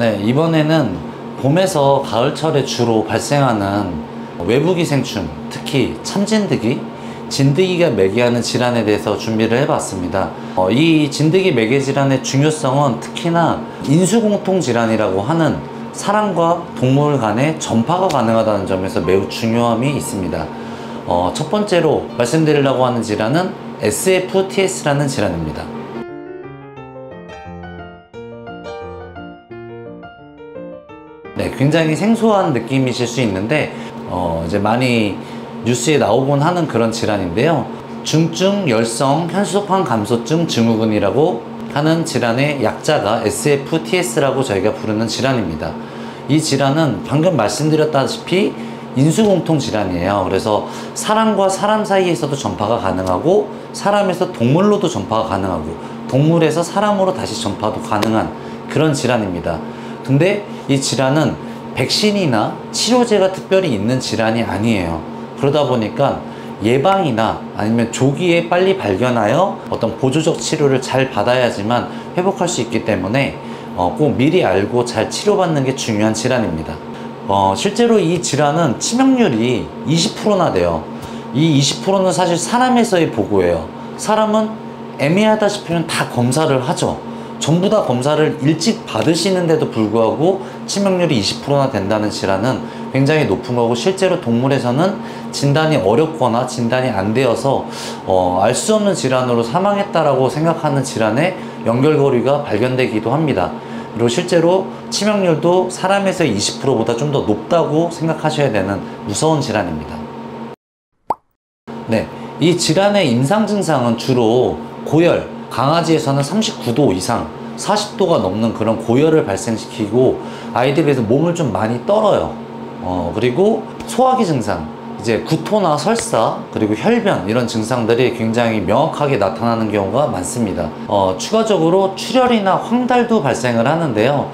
네, 이번에는 봄에서 가을철에 주로 발생하는 외부기생충, 특히 참진드기, 진드기가 매개하는 질환에 대해서 준비를 해봤습니다. 이 진드기 매개 질환의 중요성은 특히나 인수공통질환이라고 하는 사람과 동물 간의 전파가 가능하다는 점에서 매우 중요함이 있습니다. 첫 번째로 말씀드리려고 하는 질환은 SFTS라는 질환입니다. 네, 굉장히 생소한 느낌이실 수 있는데 이제 많이 뉴스에 나오곤 하는 그런 질환인데요. 중증 열성 혈소판 감소증 증후군이라고 하는 질환의 약자가 SFTS라고 저희가 부르는 질환입니다. 이 질환은 방금 말씀드렸다시피 인수공통 질환이에요. 그래서 사람과 사람 사이에서도 전파가 가능하고 사람에서 동물로도 전파가 가능하고 동물에서 사람으로 다시 전파도 가능한 그런 질환입니다. 근데 이 질환은 백신이나 치료제가 특별히 있는 질환이 아니에요. 그러다 보니까 예방이나 아니면 조기에 빨리 발견하여 어떤 보조적 치료를 잘 받아야지만 회복할 수 있기 때문에 꼭 미리 알고 잘 치료받는 게 중요한 질환입니다. 실제로 이 질환은 치명률이 20%나 돼요. 이 20%는 사실 사람에서의 보고예요. 사람은 애매하다 싶으면 다 검사를 하죠. 전부 다 검사를 일찍 받으시는데도 불구하고 치명률이 20%나 된다는 질환은 굉장히 높은 거고, 실제로 동물에서는 진단이 어렵거나 진단이 안 되어서 알 수 없는 질환으로 사망했다라고 생각하는 질환의 연결고리가 발견되기도 합니다. 그리고 실제로 치명률도 사람에서의 20%보다 좀 더 높다고 생각하셔야 되는 무서운 질환입니다. 네, 이 질환의 임상 증상은 주로 고열, 강아지에서는 39도 이상 40도가 넘는 그런 고열을 발생시키고 아이들에서 몸을 좀 많이 떨어요. 그리고 소화기 증상, 이제 구토나 설사, 그리고 혈변, 이런 증상들이 굉장히 명확하게 나타나는 경우가 많습니다. 추가적으로 출혈이나 황달도 발생을 하는데요.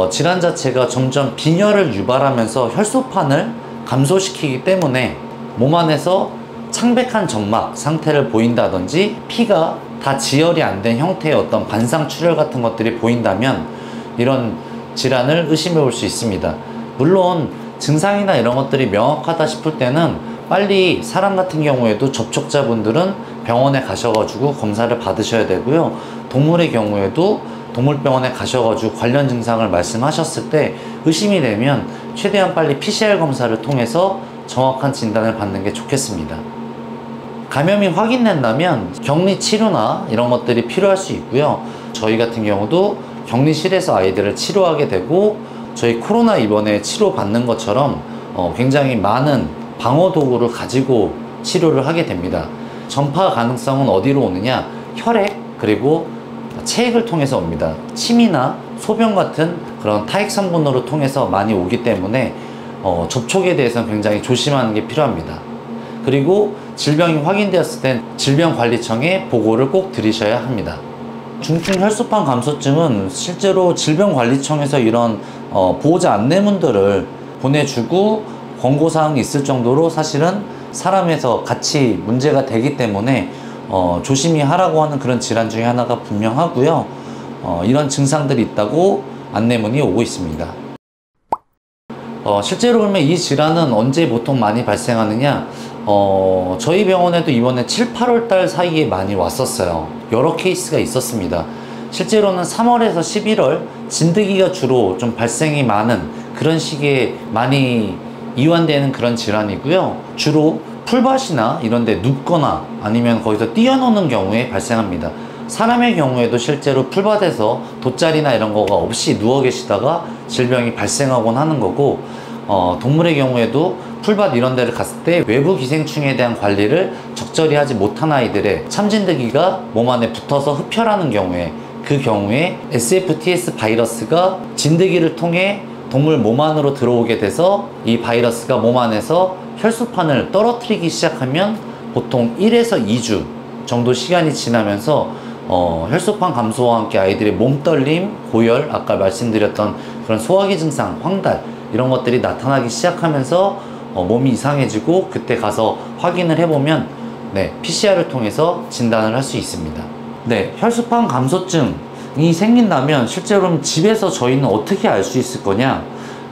질환 자체가 점점 빈혈을 유발하면서 혈소판을 감소시키기 때문에 몸 안에서 창백한 점막 상태를 보인다든지 피가 다 지혈이 안 된 형태의 어떤 반상 출혈 같은 것들이 보인다면 이런 질환을 의심해 볼 수 있습니다. 물론 증상이나 이런 것들이 명확하다 싶을 때는 빨리 사람 같은 경우에도 접촉자분들은 병원에 가셔가지고 검사를 받으셔야 되고요. 동물의 경우에도 동물병원에 가셔가지고 관련 증상을 말씀하셨을 때 의심이 되면 최대한 빨리 PCR 검사를 통해서 정확한 진단을 받는 게 좋겠습니다. 감염이 확인된다면 격리 치료나 이런 것들이 필요할 수 있고요. 저희 같은 경우도 격리실에서 아이들을 치료하게 되고, 저희 코로나 이번에 치료받는 것처럼 굉장히 많은 방어 도구를 가지고 치료를 하게 됩니다. 전파 가능성은 어디로 오느냐? 혈액, 그리고 체액을 통해서 옵니다. 침이나 소변 같은 그런 타액 성분으로 통해서 많이 오기 때문에 접촉에 대해서는 굉장히 조심하는 게 필요합니다. 그리고 질병이 확인되었을 땐 질병관리청에 보고를 꼭 드리셔야 합니다. 중증 혈소판 감소증은 실제로 질병관리청에서 이런 보호자 안내문들을 보내주고 권고사항이 있을 정도로 사실은 사람에서 같이 문제가 되기 때문에 조심히 하라고 하는 그런 질환 중에 하나가 분명하고요. 이런 증상들이 있다고 안내문이 오고 있습니다. 실제로 그러면 이 질환은 언제 보통 많이 발생하느냐? 저희 병원에도 이번에 7, 8월 달 사이에 많이 왔었어요. 여러 케이스가 있었습니다. 실제로는 3월에서 11월 진드기가 주로 좀 발생이 많은 그런 시기에 많이 이완되는 그런 질환이고요. 주로 풀밭이나 이런 데 눕거나 아니면 거기서 뛰어노는 경우에 발생합니다. 사람의 경우에도 실제로 풀밭에서 돗자리나 이런 거가 없이 누워 계시다가 질병이 발생하곤 하는 거고, 동물의 경우에도 풀밭 이런 데를 갔을 때 외부 기생충에 대한 관리를 적절히 하지 못한 아이들의 참진드기가 몸 안에 붙어서 흡혈하는 경우에, 그 경우에 SFTS 바이러스가 진드기를 통해 동물 몸 안으로 들어오게 돼서 이 바이러스가 몸 안에서 혈소판을 떨어뜨리기 시작하면 보통 1에서 2주 정도 시간이 지나면서 혈소판 감소와 함께 아이들의 몸떨림, 고열, 아까 말씀드렸던 그런 소화기 증상, 황달 이런 것들이 나타나기 시작하면서 몸이 이상해지고, 그때 가서 확인을 해보면 PCR을 통해서 진단을 할 수 있습니다. 혈소판 감소증, 생긴다면 실제로 집에서 저희는 어떻게 알 수 있을 거냐?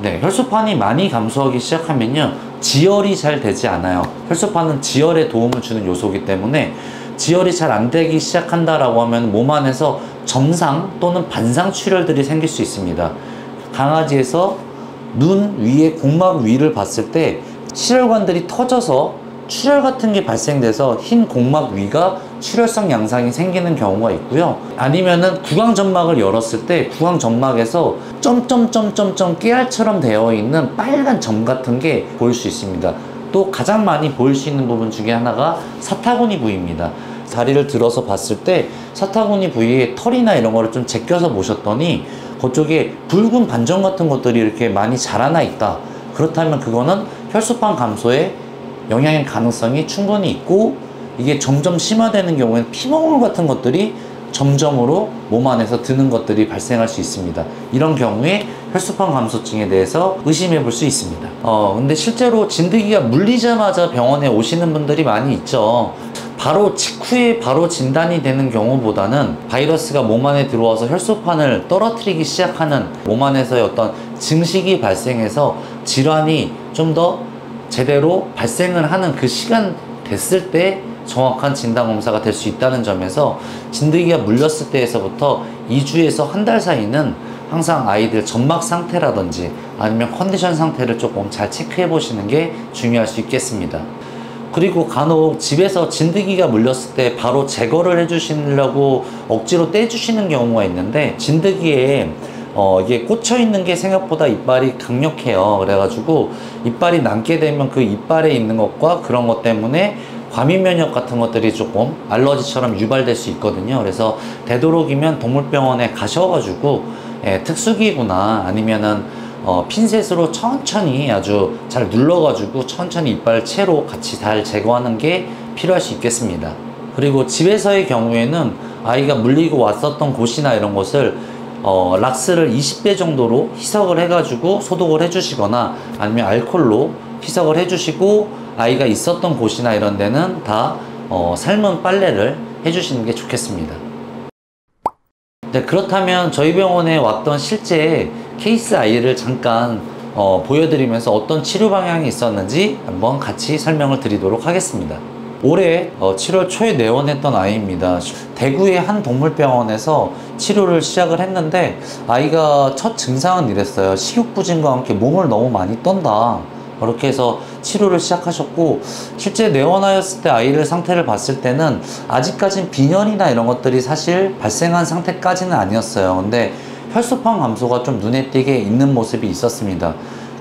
네, 혈소판이 많이 감소하기 시작하면요, 지혈이 잘 되지 않아요. 혈소판은 지혈에 도움을 주는 요소이기 때문에 지혈이 잘 안 되기 시작한다라고 하면 몸 안에서 점상 또는 반상 출혈들이 생길 수 있습니다. 강아지에서 눈 위에 공막 위를 봤을 때 실혈관들이 터져서 출혈 같은 게 발생돼서 흰 공막 위가 출혈성 양상이 생기는 경우가 있고요. 아니면은 구강점막을 열었을 때 구강점막에서 점점점점점 깨알처럼 되어 있는 빨간 점 같은 게 보일 수 있습니다. 또 가장 많이 보일 수 있는 부분 중에 하나가 사타구니 부위입니다. 다리를 들어서 봤을 때 사타구니 부위에 털이나 이런 거를 좀 제껴서 보셨더니 그쪽에 붉은 반점 같은 것들이 이렇게 많이 자라나 있다. 그렇다면 그거는 혈소판 감소에 영향의 가능성이 충분히 있고, 이게 점점 심화되는 경우에는 피멍울 같은 것들이 점점으로 몸 안에서 드는 것들이 발생할 수 있습니다. 이런 경우에 혈소판 감소증에 대해서 의심해 볼 수 있습니다. 근데 실제로 진드기가 물리자마자 병원에 오시는 분들이 많이 있죠. 바로 직후에 바로 진단이 되는 경우보다는 바이러스가 몸 안에 들어와서 혈소판을 떨어뜨리기 시작하는 몸 안에서의 어떤 증식이 발생해서 질환이 좀 더 제대로 발생을 하는 그 시간 됐을 때 정확한 진단 검사가 될 수 있다는 점에서 진드기가 물렸을 때에서부터 2주에서 한 달 사이는 항상 아이들 점막 상태라든지 아니면 컨디션 상태를 조금 잘 체크해 보시는 게 중요할 수 있겠습니다. 그리고 간혹 집에서 진드기가 물렸을 때 바로 제거를 해 주시려고 억지로 떼주시는 경우가 있는데, 진드기에 이게 꽂혀 있는 게 생각보다 이빨이 강력해요. 그래가지고 이빨이 남게 되면 그 이빨에 있는 것과 그런 것 때문에 과민 면역 같은 것들이 조금 알러지처럼 유발될 수 있거든요. 그래서 되도록이면 동물병원에 가셔가지고 특수기구나 아니면은 핀셋으로 천천히 아주 잘 눌러가지고 천천히 이빨 채로 같이 잘 제거하는 게 필요할 수 있겠습니다. 그리고 집에서의 경우에는 아이가 물리고 왔었던 곳이나 이런 곳을 락스를 20배 정도로 희석을 해가지고 소독을 해주시거나 아니면 알코올로 희석을 해주시고, 아이가 있었던 곳이나 이런 데는 다 삶은 빨래를 해주시는 게 좋겠습니다. 네, 그렇다면 저희 병원에 왔던 실제 케이스 아이를 잠깐 보여드리면서 어떤 치료 방향이 있었는지 한번 같이 설명을 드리도록 하겠습니다. 올해 7월 초에 내원했던 아이입니다. 대구의 한 동물병원에서 치료를 시작을 했는데 아이가 첫 증상은 이랬어요. 식욕부진과 함께 몸을 너무 많이 떤다. 그렇게 해서 치료를 시작하셨고, 실제 내원하였을 때 아이를 상태를 봤을 때는 아직까진 빈혈이나 이런 것들이 사실 발생한 상태까지는 아니었어요. 근데 혈소판 감소가 좀 눈에 띄게 있는 모습이 있었습니다.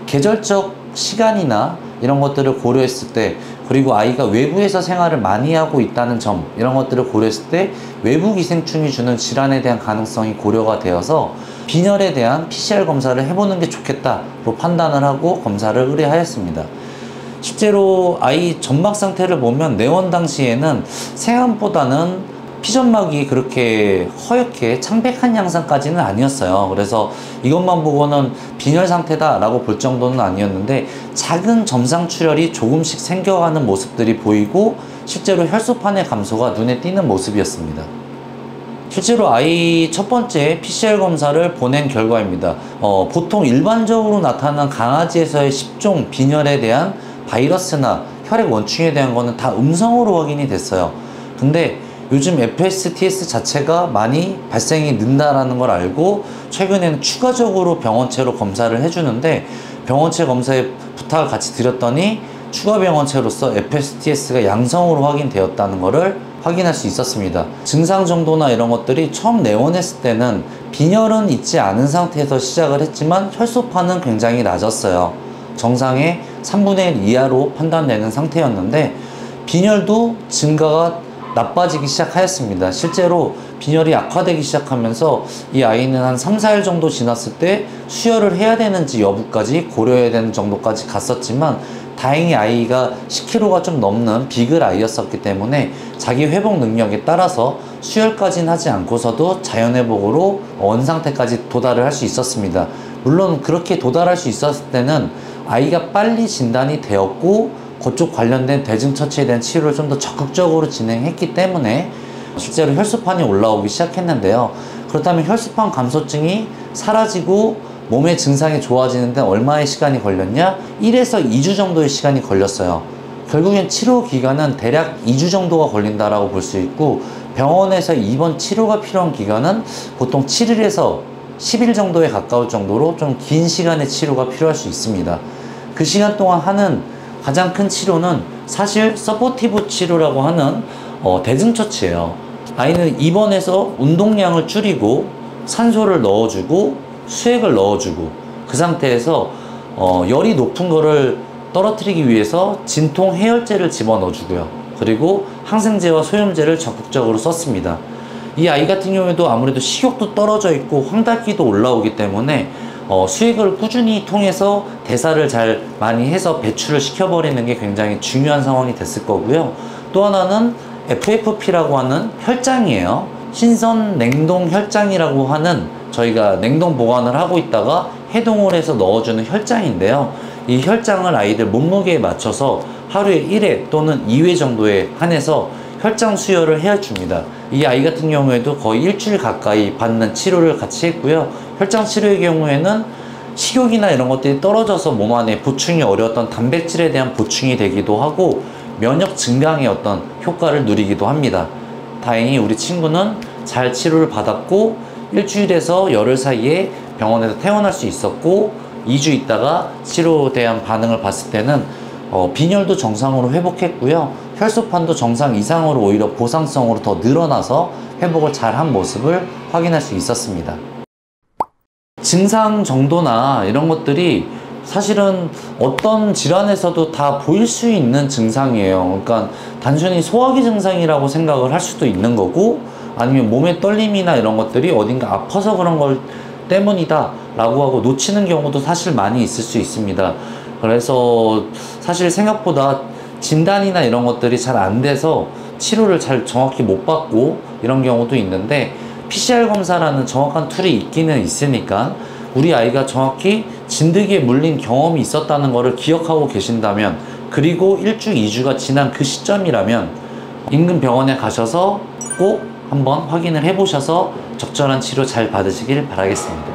계절적 시간이나 이런 것들을 고려했을 때, 그리고 아이가 외부에서 생활을 많이 하고 있다는 점, 이런 것들을 고려했을 때 외부 기생충이 주는 질환에 대한 가능성이 고려가 되어서 빈혈에 대한 PCR 검사를 해보는 게 좋겠다로 판단을 하고 검사를 의뢰하였습니다. 실제로 아이 점막 상태를 보면 내원 당시에는 생각보다는 피점막이 그렇게 허옇게 창백한 양상까지는 아니었어요. 그래서 이것만 보고는 빈혈 상태다 라고 볼 정도는 아니었는데, 작은 점상 출혈이 조금씩 생겨가는 모습들이 보이고 실제로 혈소판의 감소가 눈에 띄는 모습이었습니다. 실제로 아이 첫 번째 PCR 검사를 보낸 결과입니다. 보통 일반적으로 나타나는 강아지에서의 10종 빈혈에 대한 바이러스나 혈액 원충에 대한 거는 다 음성으로 확인이 됐어요. 근데 요즘 FSTS 자체가 많이 발생이 는다라는 걸 알고 최근에는 추가적으로 병원체로 검사를 해주는데, 병원체 검사에 부탁을 같이 드렸더니 추가 병원체로서 FSTS가 양성으로 확인되었다는 것을 확인할 수 있었습니다. 증상 정도나 이런 것들이 처음 내원했을 때는 빈혈은 있지 않은 상태에서 시작을 했지만 혈소판은 굉장히 낮았어요. 정상의 3분의 1 이하로 판단되는 상태였는데, 빈혈도 증가가 나빠지기 시작하였습니다. 실제로 빈혈이 악화되기 시작하면서 이 아이는 한 3, 4일 정도 지났을 때 수혈을 해야 되는지 여부까지 고려해야 되는 정도까지 갔었지만, 다행히 아이가 10kg가 좀 넘는 비글 아이였었기 때문에 자기 회복 능력에 따라서 수혈까지는 하지 않고서도 자연회복으로 원상태까지 도달을 할 수 있었습니다. 물론 그렇게 도달할 수 있었을 때는 아이가 빨리 진단이 되었고 그쪽 관련된 대증처치에 대한 치료를 좀 더 적극적으로 진행했기 때문에 실제로 혈소판이 올라오기 시작했는데요. 그렇다면 혈소판 감소증이 사라지고 몸의 증상이 좋아지는데 얼마의 시간이 걸렸냐? 1에서 2주 정도의 시간이 걸렸어요. 결국엔 치료 기간은 대략 2주 정도가 걸린다라고 볼 수 있고, 병원에서 입원 치료가 필요한 기간은 보통 7일에서 10일 정도에 가까울 정도로 좀 긴 시간의 치료가 필요할 수 있습니다. 그 시간 동안 하는 가장 큰 치료는 사실 서포티브 치료라고 하는 대증처치예요. 아이는 입원해서 운동량을 줄이고 산소를 넣어주고 수액을 넣어주고, 그 상태에서 열이 높은 거를 떨어뜨리기 위해서 진통 해열제를 집어넣어주고요. 그리고 항생제와 소염제를 적극적으로 썼습니다. 이 아이 같은 경우에도 아무래도 식욕도 떨어져 있고 황달기도 올라오기 때문에 수액을 꾸준히 통해서 대사를 잘 많이 해서 배출을 시켜버리는 게 굉장히 중요한 상황이 됐을 거고요. 또 하나는 FFP라고 하는 혈장이에요. 신선 냉동 혈장이라고 하는, 저희가 냉동 보관을 하고 있다가 해동을 해서 넣어주는 혈장인데요. 이 혈장을 아이들 몸무게에 맞춰서 하루에 1회 또는 2회 정도에 한해서 혈장 수혈을 해줍니다. 이 아이 같은 경우에도 거의 일주일 가까이 받는 치료를 같이 했고요. 혈장 치료의 경우에는 식욕이나 이런 것들이 떨어져서 몸 안에 보충이 어려웠던 단백질에 대한 보충이 되기도 하고, 면역 증강의 어떤 효과를 누리기도 합니다. 다행히 우리 친구는 잘 치료를 받았고 일주일에서 열흘 사이에 병원에서 퇴원할 수 있었고, 2주 있다가 치료에 대한 반응을 봤을 때는 빈혈도 정상으로 회복했고요. 혈소판도 정상 이상으로 오히려 보상성으로 더 늘어나서 회복을 잘한 모습을 확인할 수 있었습니다. 증상 정도나 이런 것들이 사실은 어떤 질환에서도 다 보일 수 있는 증상이에요. 그러니까 단순히 소화기 증상이라고 생각을 할 수도 있는 거고, 아니면 몸의 떨림이나 이런 것들이 어딘가 아파서 그런 걸 때문이다 라고 하고 놓치는 경우도 사실 많이 있을 수 있습니다. 그래서 사실 생각보다 진단이나 이런 것들이 잘 안 돼서 치료를 잘 정확히 못 받고 이런 경우도 있는데, PCR 검사라는 정확한 툴이 있기는 있으니까 우리 아이가 정확히 진드기에 물린 경험이 있었다는 것을 기억하고 계신다면, 그리고 1주, 2주가 지난 그 시점이라면 인근 병원에 가셔서 꼭 한번 확인을 해보셔서 적절한 치료 잘 받으시길 바라겠습니다.